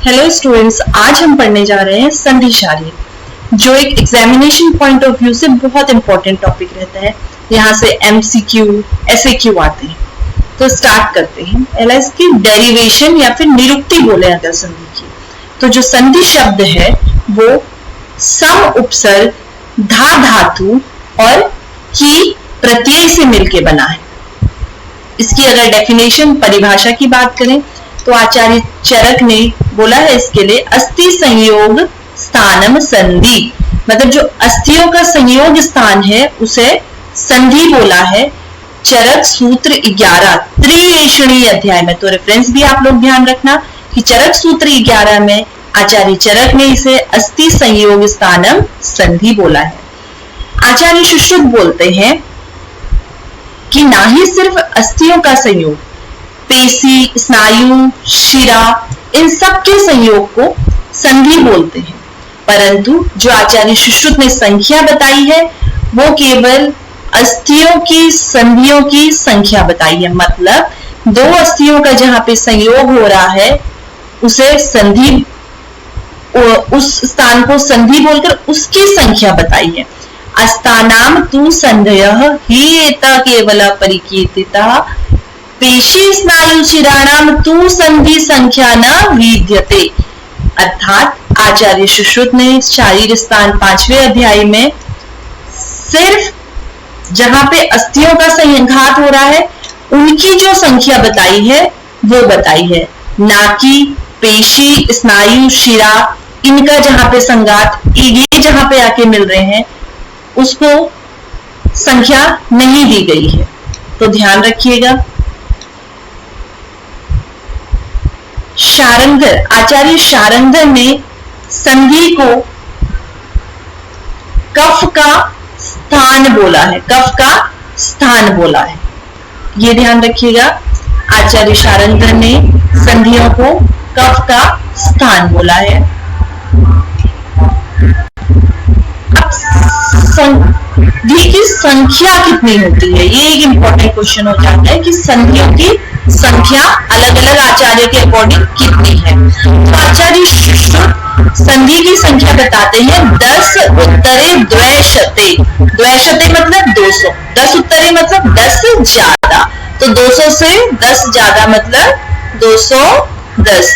Hello students, आज हम पढ़ने जा रहे हैं संधि शारीर, जो एक एग्जामिनेशन पॉइंट ऑफ व्यू से बहुत इंपॉर्टेंट टॉपिक रहता है। यहाँ से एमसीक्यू, एसएक्यू आते हैं। तो स्टार्ट करते हैं। पहला इसकी डेरिवेशन या फिर निरुक्ति बोले अगर संधि की, तो जो संधि शब्द है वो सम उपसर्ग, धा धातु और की प्रत्यय से मिलके बना है। इसकी अगर डेफिनेशन, परिभाषा की बात करें तो आचार्य चरक ने बोला है इसके लिए अस्थि संयोग स्थानम संधि, मतलब जो अस्थियों का संयोग स्थान है उसे संधि बोला है। चरक सूत्र 11 त्रिवेषणी अध्याय में, तो रेफरेंस भी आप लोग ध्यान रखना कि चरक सूत्र 11 में आचार्य चरक ने इसे अस्थि संयोग स्थानम संधि बोला है। आचार्य सुश्रुत बोलते हैं कि ना ही सिर्फ अस्थियों का संयोग, पेशी, स्नायु, शिरा, इन सब के संयोग को संधि बोलते हैं, परंतु जो आचार्य सुश्रुत ने संख्या बताई है वो केवल अस्थियों की संधियों की संख्या बताई है। मतलब दो अस्थियों का जहां पे संयोग हो रहा है उसे संधि, उस स्थान को संधि बोलकर उसकी संख्या बताई है। अस्तानाम तु संधयः हि एता केवल परिकीर्तिता, पेशी स्नायु शिराणाम तु संधि संख्या न विद्यते। अर्थात आचार्य सुश्रुत ने शारीर स्थान 5वें अध्याय में सिर्फ जहां पे अस्थियों का संघात हो रहा है उनकी जो संख्या बताई है वो बताई है, ना कि पेशी, स्नायु, शिरा, इनका जहां पे संघात, ये जहां पे आके मिल रहे हैं उसको संख्या नहीं दी गई है। तो ध्यान रखिएगा। शारंगर, आचार्य शारंगर ने संधि को कफ का स्थान बोला है, कफ का स्थान बोला है, ये ध्यान रखिएगा। आचार्य शारंगर ने संधियों को कफ का स्थान बोला है। संधि की संख्या कितनी होती है, ये एक इंपॉर्टेंट क्वेश्चन हो जाता है कि संधियों की संख्या अलग अलग आचार्य के अकॉर्डिंग कितनी है। तो आचार्य सुश्रुत संधि की संख्या बताते हैं 10 उत्तरे द्वैशते, द्वैशते मतलब 200, 10 उत्तरे मतलब 10 ज्यादा, तो 200 से 10 ज्यादा मतलब 210।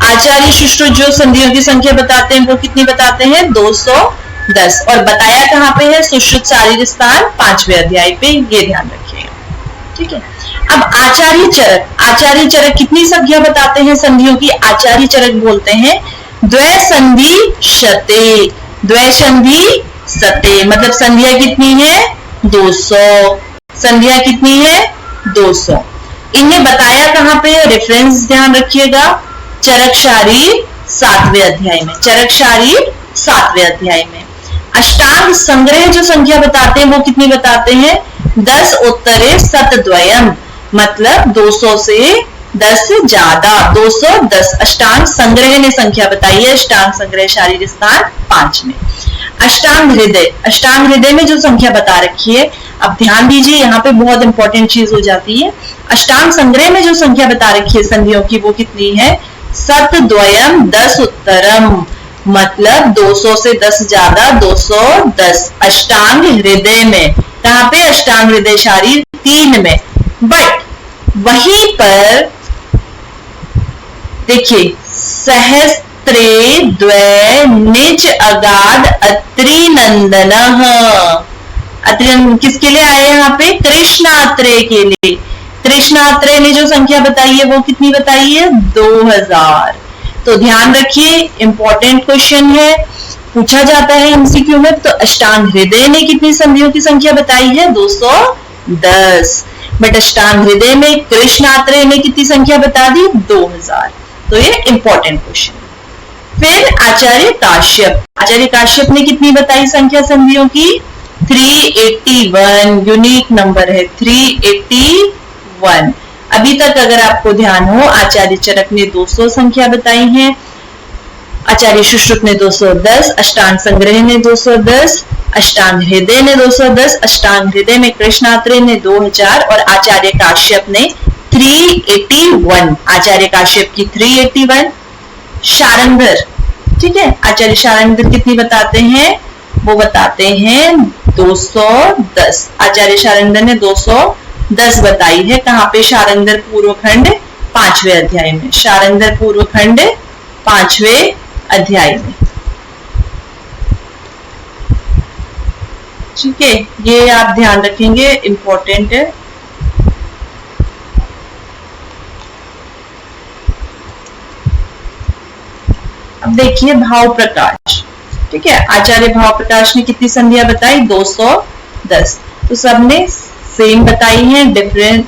आचार्य सुश्रुत जो संधियों की संख्या बताते हैं वो कितनी बताते हैं, 210, और बताया कहां पे है, सुश्रुत शारीर स्थान 5वें अध्याय पे, ये ध्यान रखिएगा। ठीक है। अब आचार्य चरक कितनी संख्या बताते हैं संधियों की। आचार्य चरक बोलते हैं द्वैसंधि शते, द्वैसंधि सते, मतलब संधिया कितनी है, 200, संधिया कितनी है, 200। इन्हें बताया कहां पे, रेफरेंस ध्यान रखिएगा, चरक शारीर 7वें अध्याय में, चरक शारीर 7वें अध्याय में। अष्टांग संग्रह जो संख्या बताते हैं वो कितनी बताते हैं, 10 उत्तरे सतद्वयम, मतलब 200 से 10 ज्यादा, 210। अष्टांग संग्रह ने संख्या बताई है, अष्टांग संग्रह शारीर स्थान 5 में। अष्टांग हृदय, अष्टांग हृदय में जो संख्या बता रखी है, अब ध्यान दीजिए यहाँ पे बहुत इंपॉर्टेंट चीज हो जाती है। अष्टांग संग्रह में जो संख्या बता रखी है संधियों की वो कितनी है, सतद्वयम 10 उत्तरम, मतलब 200 से 10 ज्यादा, 210। अष्टांग हृदय में, कहां पे, अष्टांग हृदय शारीर 3 में। बट वहीं पर देखिए, सहस्त्रे द्वय निज अगाध अत्रि नंदन, अत्रि किसके लिए आए यहाँ पे, कृष्णात्रेय के लिए। कृष्णात्रेय ने जो संख्या बताई है वो कितनी बताई है, 2000। तो ध्यान रखिए, इंपॉर्टेंट क्वेश्चन है, पूछा जाता है एमसीक्यू में। तो अष्टांग हृदय ने कितनी संधियों की संख्या बताई है, 210, बट अष्टांग हृदय में कृष्णात्रेय ने कितनी संख्या बता दी, 2000। तो ये इंपॉर्टेंट क्वेश्चन। फिर आचार्य काश्यप, आचार्य काश्यप ने कितनी बताई संख्या संधियों की, 381, यूनिक नंबर है 381। अभी तक अगर आपको ध्यान हो, आचार्य चरक ने 200 संख्या बताई है, आचार्य सुश्रुत ने 210, अष्टांग संग्रह ने 210, अष्टांग हृदय ने 210, अष्टांग हृदय में कृष्णात्रेय ने 2000 और आचार्य काश्यप ने 381, आचार्य काश्यप की 381, शारंगर, ठीक है, आचार्य शारंगर कितनी बताते हैं? वो बताते हैं 210। आचार्य शारंगर ने 210 बताई है। कहाँ पे? शारंगर पूर्व खंड 5वें अध्याय में। शारंगर पूर्व खंड 5वें अध्याय में, ठीक है, ये आप ध्यान रखेंगे, इंपॉर्टेंट है। अब देखिए भाव प्रकाश, ठीक है, आचार्य भाव प्रकाश ने कितनी संधियां बताई? 210। तो सबने सेम बताई है, डिफरेंट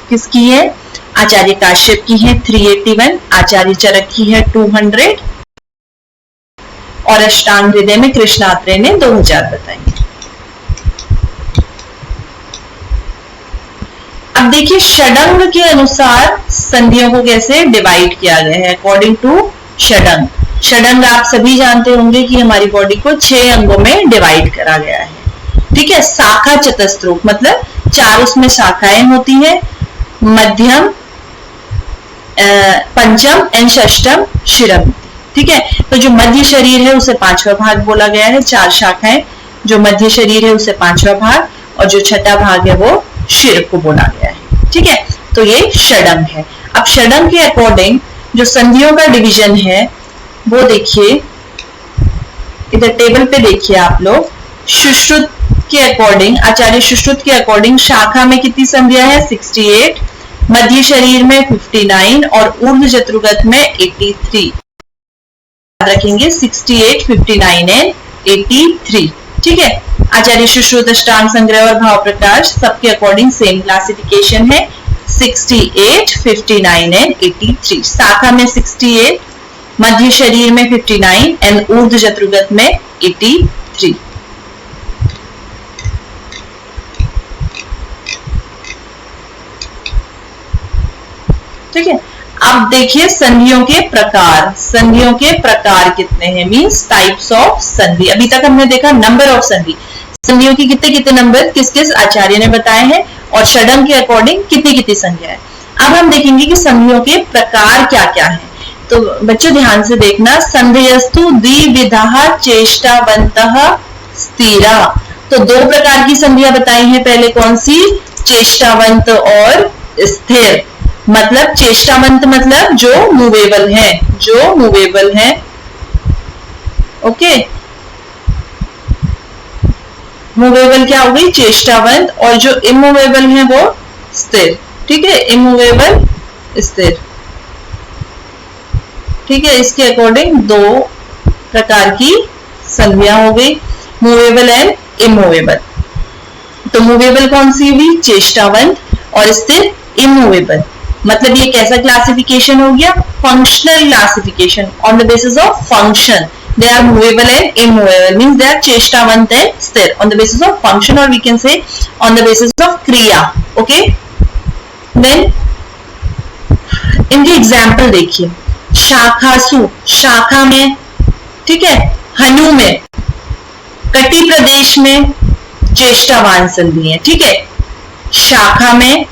किसकी है? आचार्य काश्यप की है 381, आचार्य चरक की है 200 और अष्टांग हृदय में कृष्णात्रेय ने 2000 बताई। अब देखिए षडंग के अनुसार संधियों को कैसे डिवाइड किया गया है, अकॉर्डिंग टू षडंग। षडंग आप सभी जानते होंगे कि हमारी बॉडी को 6 अंगों में डिवाइड करा गया है, ठीक है। शाखा चतुस्रोग मतलब 4 उसमें शाखाएं होती है, मध्यम, पंचम एंड षष्टम शिरम, ठीक है। तो जो मध्य शरीर है उसे 5वां भाग बोला गया है, 4 शाखाएं, जो मध्य शरीर है उसे 5वां भाग, और जो छठा भाग है वो शिर को बोला गया है, ठीक है। तो ये षडंग है। अब षडंग के अकॉर्डिंग जो संधियों का डिवीजन है वो देखिए, इधर टेबल पे देखिए आप लोग। सुश्रुत के अकॉर्डिंग, आचार्य सुश्रुत के अकॉर्डिंग शाखा में कितनी संधियां है? 68, मध्य शरीर में 59 और ऊर्ध्व जत्रुगत में 83। याद रखेंगे 68, 59 एंड 83, ठीक है। आचार्य सुश्रुत, अष्टांग संग्रह और भाव प्रकाश सबके अकॉर्डिंग सेम क्लासिफिकेशन है, 68, 59 एंड 83। शाखा में 68, मध्य शरीर में 59 एंड ऊर्ध्व जत्रुगत में 83। ठीक है। अब देखिए संधियों के प्रकार, संधियों के प्रकार कितने हैं, मींस टाइप्स ऑफ संधि। अभी तक हमने देखा नंबर ऑफ संधि, संधियों के कितने कितने नंबर किस किस आचार्य ने बताए हैं, और षडंग के अकॉर्डिंग कितनी कितनी संधियां है। अब हम देखेंगे कि संधियों के प्रकार क्या क्या है। तो बच्चों ध्यान से देखना, संधियस्तु द्विविधा चेष्टावन्तः स्थिरा। तो 2 प्रकार की संधियां बताई हैं। पहले कौन सी? चेष्टावंत और स्थिर। मतलब चेष्टावंत मतलब जो मूवेबल है, जो मूवेबल है, ओके। मूवेबल क्या हो गई? चेष्टावंत। और जो इमूवेबल है वो स्थिर, ठीक है, इमूवेबल स्थिर, ठीक है। इसके अकॉर्डिंग 2 प्रकार की संधियां हो गई, मूवेबल एंड इमूवेबल। तो मूवेबल कौन सी हुई? चेष्टावंत, और स्थिर इमूवेबल। मतलब ये कैसा क्लासिफिकेशन हो गया? Functional classification, on the basis of function they are movable and immovable, means they are चेष्टावंत and स्थिर on the basis of function, or we can say on the basis of क्रिया, okay। then इनके example देखिए, शाखासु, शाखा में, ठीक है, हनु में, कटी प्रदेश में चेष्टावान संधि है, ठीक है। शाखा में,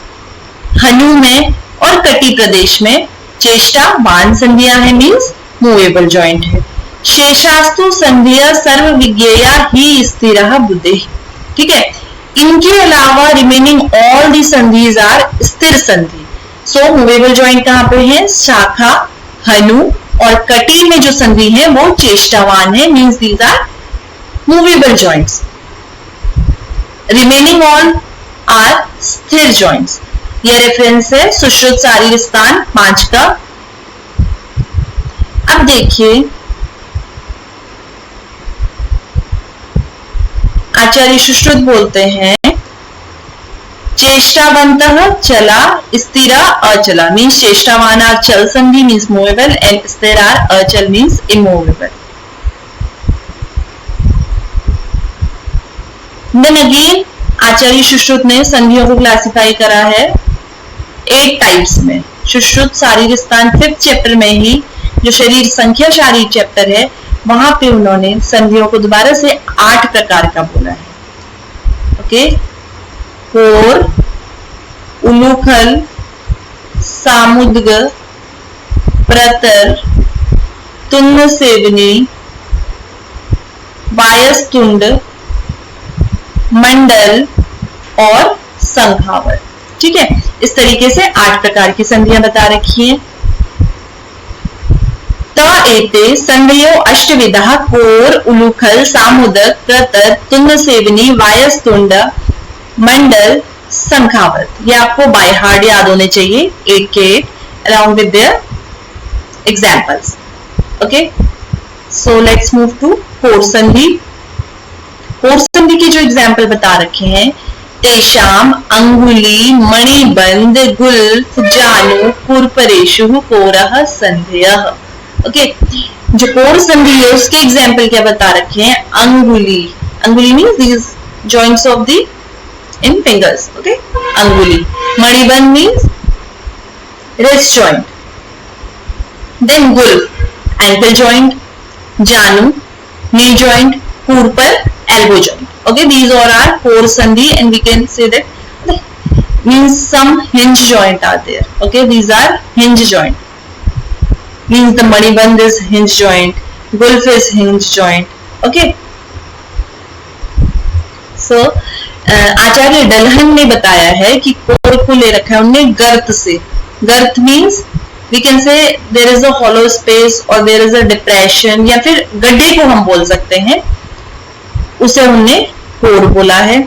हनु में और कटी प्रदेश में चेष्टावान संधियां है, मींस मूवेबल जॉइंट है। शेषास्तु संधिया सर्व विज्ञेया ही स्थिरः बुद्धि, ठीक है। इनके अलावा रिमेनिंग ऑल दी संधिज आर स्थिर संधि। सो मूवेबल जॉइंट कहां पे है? शाखा, हनु और कटी में जो संधि है वो चेष्टावान है, means these are movable joints. Remaining all are स्थिर जॉइंट्स। यह रेफरेंस है सुश्रुत शारीर स्थान 5 का। अब देखिए आचार्य सुश्रुत बोलते हैं चेष्टावंतः चला स्थिरा अचला, मीन्स चेष्टावान आर चल संधि, मीन्स मूवेबल, एंड स्थिर आर अचल, मीन्स इमूवेबल। देन अगेन आचार्य सुश्रुत ने संधियों को क्लासिफाई करा है 8 टाइप्स में। सुश्रुत शारीर स्थान 5th चैप्टर में ही, जो शरीर संख्या शारीर चैप्टर है, वहां पे उन्होंने संधियों को दोबारा से 8 प्रकार का बोला है, ओके। कोर, उलूखल, सामुद्ग, प्रतर, तुन्न सेवनी, वायस्तुंड, मंडल और संघावर। ठीक है, इस तरीके से 8 प्रकार की संधियां बता रखी हैं। त एते संधयो अष्टविधः कोर, उलूखल, सामुदक, प्रतर, तुन्न सेवनी, वायस्तुंड, मंडल, संघावर। ये आपको बाय हार्ट याद होने चाहिए 8 के 8 along with their examples. Okay, so let's move to core संधि। कोर संधि के जो एग्जाम्पल बता रखे हैं, तेषाम अंगुली, मणिबंध, गुल्फ, जानु, कुरपरेशु, कोरह, संधयः। ओके, जो कोर संधि है उसके एग्जाम्पल क्या बता रखे हैं? अंगुली, अंगुली means these joints of the in fingers. Okay, अंगुली। मणिबंध मीन्स रिस्ट जॉइंट। देन गुल्फ, एंकल जॉइंट। जानु, नी जॉइंट। कुरपर, elbow joint. Okay, these all are core sandhi, and we can say that means some hinge joint are there. Okay, these are hinge joint. Means the manibandh is hinge joint, gulf is hinge joint. Okay, so आचार्य डलहन ने बताया है कि core को ले रखा है उन्होंने गर्त से। गर्त means we can say there is a hollow space or there is a depression, या फिर गड्ढे को हम बोल सकते हैं, उसे उन्होंने कोर बोला है।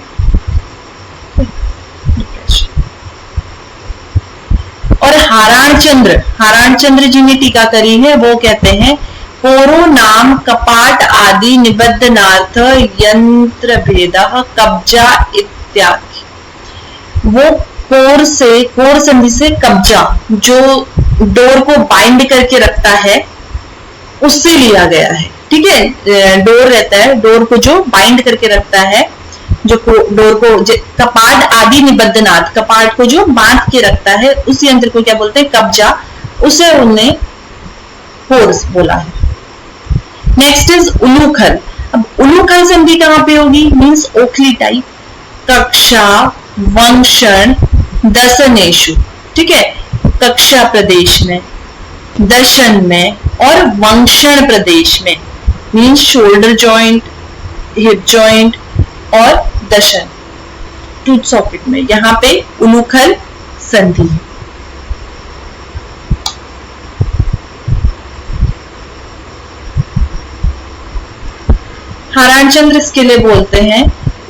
और हाराणचंद्र जी ने टीका करी है, वो कहते हैं कोरो नाम कपाट आदि निबद्धनार्थ यंत्र भेद कब्जा इत्यादि। वो कोर से, कोर संधि से कब्जा, जो डोर को बाइंड करके रखता है, उससे लिया गया है। ठीक है, डोर रहता है, डोर को जो बाइंड करके रखता है, जो डोर को कपाट आदि निबद्धनाथ, कपाट को जो बांध के रखता है, उस यंत्र को क्या बोलते हैं? कब्जा। उसे उन्हें कोर्स बोला है। नेक्स्ट इज उलूखल। अब उलूखल संधि कहां पे होगी? मीन्स ओखली टाइप। कक्षा, वंक्षण, दशनेशु। ठीक है, कक्षा प्रदेश में, दर्शन में और वंक्षण प्रदेश में, means shoulder joint, hip joint और दशन, टूथ सॉकेट में, यहां पे उलूखल संधि। हाराणचंद्र इसके लिए बोलते हैं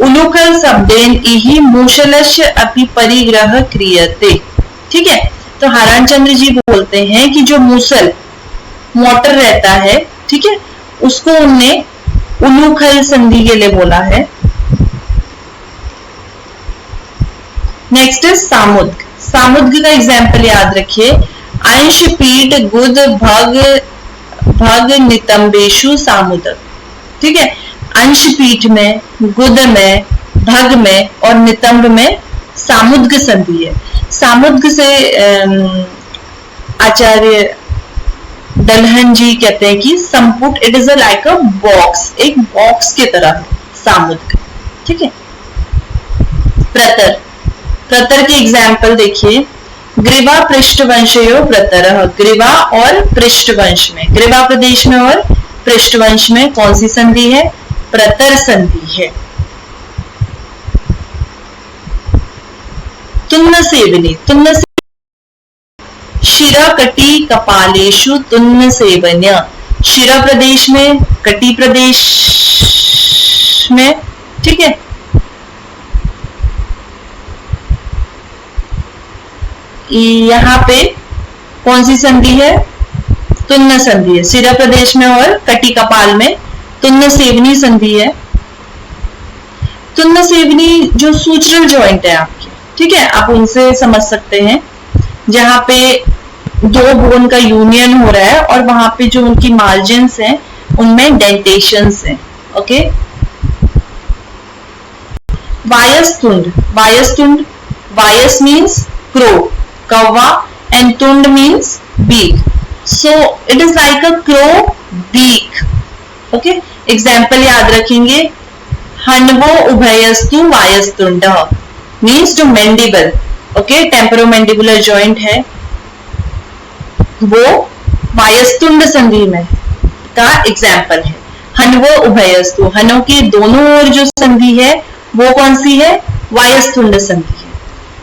उलूखल शब्देन इहि मूशलस्य अपि परिग्रह क्रियते। ठीक है, तो हाराणचंद्र जी बोलते हैं कि जो मूसल मोटर रहता है, ठीक है, उसको उनने उलूखल संधि के लिए बोला है। Next is सामुद्ग। सामुद्ग का एग्जाम्पल याद रखिए, अंश, पीठ, गुद, भग नितंबेशु सामुदक। ठीक है, अंश पीठ में, गुद में, भग में और नितंब में सामुद्ग संधि है। सामुद्ग से आचार्य डलहन जी कहते हैं कि संपुट, it is like a box, एक बॉक्स की तरह सामुद्ग। ठीक है, प्रतर, प्रतर के एग्जाम्पल देखिए, ग्रीवा पृष्ठवंशयो प्रतर। ग्रीवा और पृष्ठवंश में, ग्रीवा प्रदेश में और पृष्ठवंश में कौन सी संधि है? प्रतर संधि है। तुन्न सेवनी, तुन्न शिरा कटी कपालेशु तुन्न सेवन्य। शिरा प्रदेश में, कटी प्रदेश में। ठीक है, यहां पे कौन सी संधि है? तुन्न संधि है। शिरा प्रदेश में और कटी कपाल में तुन्न सेवनी संधि है। तुन्न सेवनी जो सूचरल जॉइंट है आपके, ठीक है, आप उनसे समझ सकते हैं, जहां पे दो बोन का यूनियन हो रहा है और वहां पे जो उनकी मार्जिन्स हैं उनमें डेंटेशंस हैं। ओके, वायस्तुंड, वायस्तुंड, वायस मीन्स क्रो, कौवा, एंड तुंड means beak, so it is like a crow beak. Okay, example याद रखेंगे, हनवो उभयस्तु वायस्तुंड means to mandible. Okay, temporomandibular joint है वो वायस्तुंड संधि में, का एग्जाम्पल है। हन्वो उभयस्तु, हनों के दोनों ओर जो संधि है वो कौन सी है? वायस्तुंड संधि है।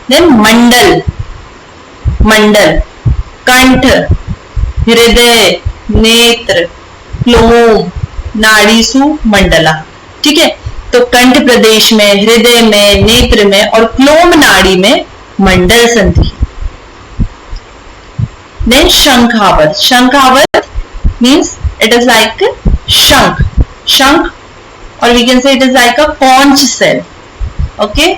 देन मंडल, मंडल, कंठ, हृदय, नेत्र, क्लोम, नाड़ीसु मंडला। ठीक है, तो कंठ प्रदेश में, हृदय में, नेत्र में और क्लोम नाड़ी में मंडल संधि। देन शंखावर्त, शंखावर्त मीन्स इट इज लाइक शंख, शंख, और we can say it is like a conch shell. Okay,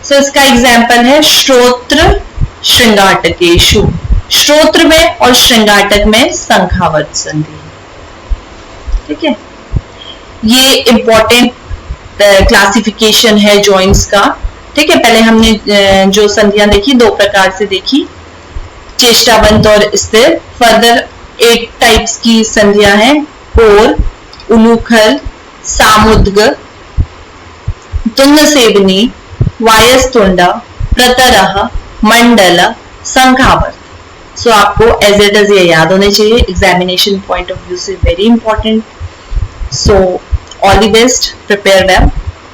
so इसका एग्जाम्पल है श्रोत्र श्रृंगाटकेशु, श्रोत्र में और श्रृंगाटक में शंखावर्त संधि। ठीक है, ये इंपॉर्टेंट क्लासिफिकेशन है जॉइंट्स का। ठीक है, पहले हमने जो संधियां देखी दो प्रकार से देखी, चेष्टाबंत और स्थिर। फर्दर 8 टाइप्स की संधियां हैं, कोर, उलूखल, सामुद्ग, तुंगसेवनी, वायस्तुंड, प्रतरह, मंडल, शंखावर्त। सो आपको एज इट इज ये याद होने चाहिए, एग्जामिनेशन पॉइंट ऑफ व्यू से very important. So all the best, prepare well.